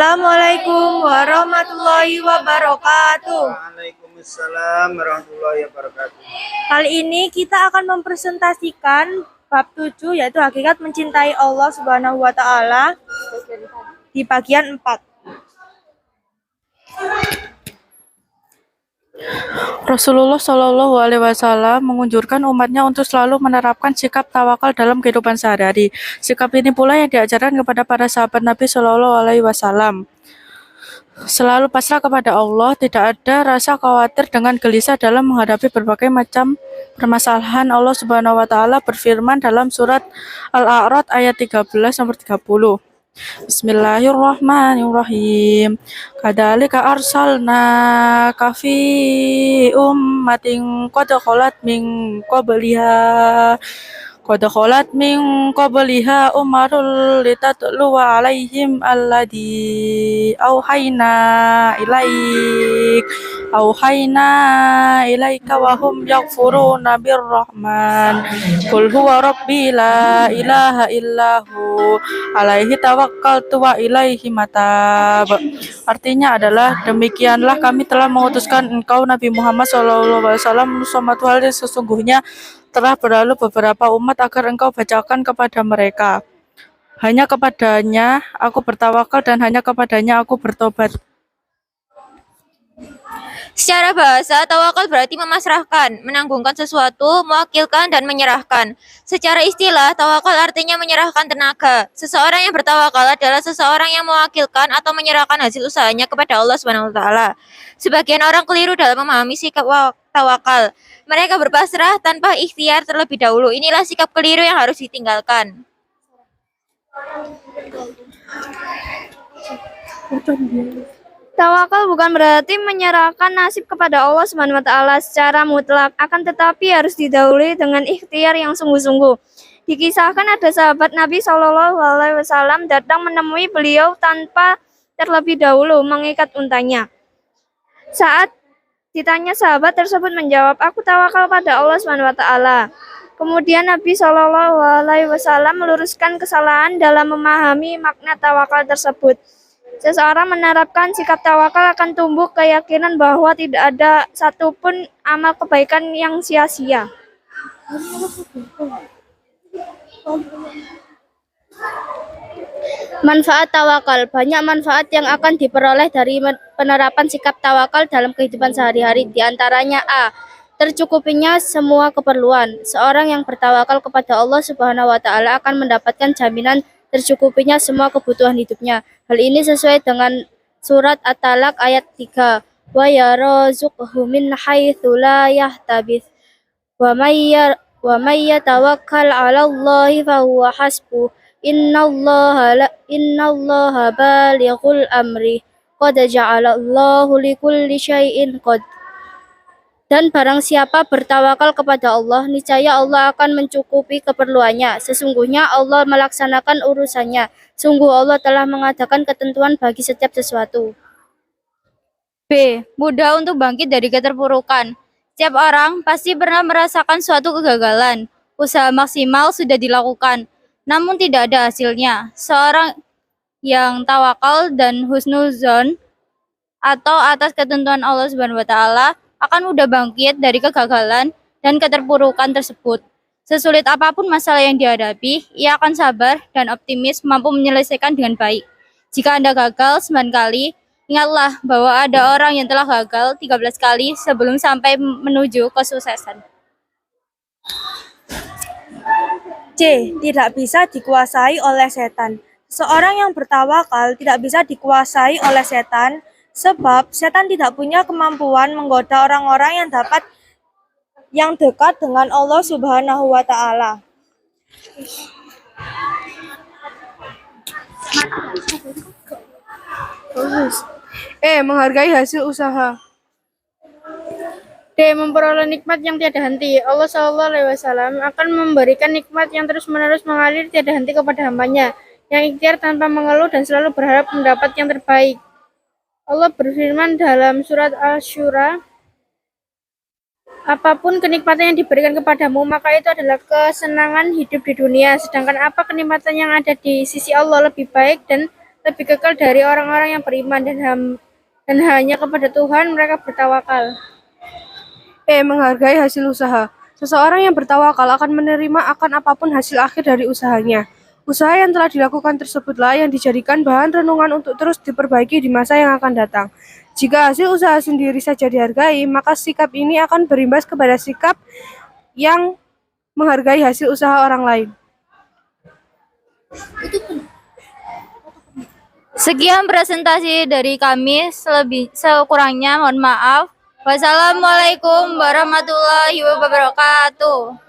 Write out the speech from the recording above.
Assalamualaikum warahmatullahi wabarakatuh. Waalaikumsalam warahmatullahi wabarakatuh. Kali ini kita akan mempresentasikan bab 7 yaitu hakikat mencintai Allah Subhanahu wa taala di bagian 4. Rasulullah Shallallahu Alaihi Wasallam menganjurkan umatnya untuk selalu menerapkan sikap tawakal dalam kehidupan sehari-hari. Sikap ini pula yang diajarkan kepada para sahabat Nabi Shallallahu Alaihi Wasallam. Selalu pasrah kepada Allah, tidak ada rasa khawatir dengan gelisah dalam menghadapi berbagai macam permasalahan. Allah Subhanahu Wa Taala berfirman dalam surat Al-A'raf ayat 13-30. Bismillahirrahmanirrahim. Kadzalika arsalnaka fi ummatin qad khalat min qabliha umarul litatlu alaihim alladhi auhayna ilaika wa hum yakfuruna birrahman qul huwa rabbi la ilaha illahu alaihi tawakkaltu wa ilaihi matab. Artinya adalah, demikianlah kami telah mengutuskan engkau Nabi Muhammad SAW sama Tuhan, sesungguhnya telah berlalu beberapa umat agar engkau bacakan kepada mereka. Hanya kepadanya aku bertawakal dan hanya kepadanya aku bertobat. Secara bahasa, tawakal berarti memasrahkan, menanggungkan sesuatu, mewakilkan, dan menyerahkan. Secara istilah, tawakal artinya menyerahkan tenaga. Seseorang yang bertawakal adalah seseorang yang mewakilkan atau menyerahkan hasil usahanya kepada Allah Subhanahu wa taala. Sebagian orang keliru dalam memahami sikap tawakal. Mereka berpasrah tanpa ikhtiar terlebih dahulu. Inilah sikap keliru yang harus ditinggalkan. Tawakal bukan berarti menyerahkan nasib kepada Allah Subhanahu wa taala secara mutlak, akan tetapi harus didahului dengan ikhtiar yang sungguh-sungguh. Dikisahkan ada sahabat Nabi Shallallahu alaihi wasallam datang menemui beliau tanpa terlebih dahulu mengikat untanya. Saat ditanya, sahabat tersebut menjawab, "Aku tawakal pada Allah Subhanahu wa taala." Kemudian Nabi Shallallahu alaihi wasallam meluruskan kesalahan dalam memahami makna tawakal tersebut. Seseorang menerapkan sikap tawakal akan tumbuh keyakinan bahwa tidak ada satupun amal kebaikan yang sia-sia. Manfaat tawakal. Banyak manfaat yang akan diperoleh dari penerapan sikap tawakal dalam kehidupan sehari-hari. Di antaranya A. Tercukupinya semua keperluan. Seorang yang bertawakal kepada Allah Subhanahu wa taala akan mendapatkan jaminan tercukupinya semua kebutuhan hidupnya. Hal ini sesuai dengan surat At-Talaq ayat 3. Wa yarzuqhu min haitsu la yahtabis. Wa may yatawakkal 'alallahi fa huwa hasbuh. Innallaha balighul amri. Qad ja'alallahu likulli syai'in qad. Dan barang siapa bertawakal kepada Allah, niscaya Allah akan mencukupi keperluannya. Sesungguhnya Allah melaksanakan urusannya. Sungguh Allah telah mengadakan ketentuan bagi setiap sesuatu. B. Mudah untuk bangkit dari keterpurukan. Setiap orang pasti pernah merasakan suatu kegagalan. Usaha maksimal sudah dilakukan, namun tidak ada hasilnya. Seorang yang tawakal dan husnuzon atau atas ketentuan Allah Subhanahu wa taala akan mudah bangkit dari kegagalan dan keterpurukan tersebut. Sesulit apapun masalah yang dihadapi, ia akan sabar dan optimis mampu menyelesaikan dengan baik. Jika Anda gagal 9 kali, ingatlah bahwa ada orang yang telah gagal 13 kali sebelum sampai menuju kesuksesan. C. Tidak bisa dikuasai oleh setan. Seorang yang bertawakal tidak bisa dikuasai oleh setan, sebab setan tidak punya kemampuan menggoda orang-orang yang dekat dengan Allah Subhanahu wa taala. Menghargai hasil usaha. D. Memperoleh nikmat yang tiada henti. Allah Shallallahu alaihi wasallam akan memberikan nikmat yang terus-menerus mengalir tiada henti kepada hambanya, yang ikhtiar tanpa mengeluh dan selalu berharap mendapat yang terbaik. Allah berfirman dalam surat Asy-Syura, apapun kenikmatan yang diberikan kepadamu, maka itu adalah kesenangan hidup di dunia. Sedangkan apa kenikmatan yang ada di sisi Allah lebih baik dan lebih kekal dari orang-orang yang beriman dan hanya kepada Tuhan mereka bertawakal. Menghargai hasil usaha. Seseorang yang bertawakal akan menerima akan apapun hasil akhir dari usahanya. Usaha yang telah dilakukan tersebutlah yang dijadikan bahan renungan untuk terus diperbaiki di masa yang akan datang. Jika hasil usaha sendiri saja dihargai, maka sikap ini akan berimbas kepada sikap yang menghargai hasil usaha orang lain. Sekian presentasi dari kami, sekurangnya mohon maaf. Wassalamualaikum warahmatullahi wabarakatuh.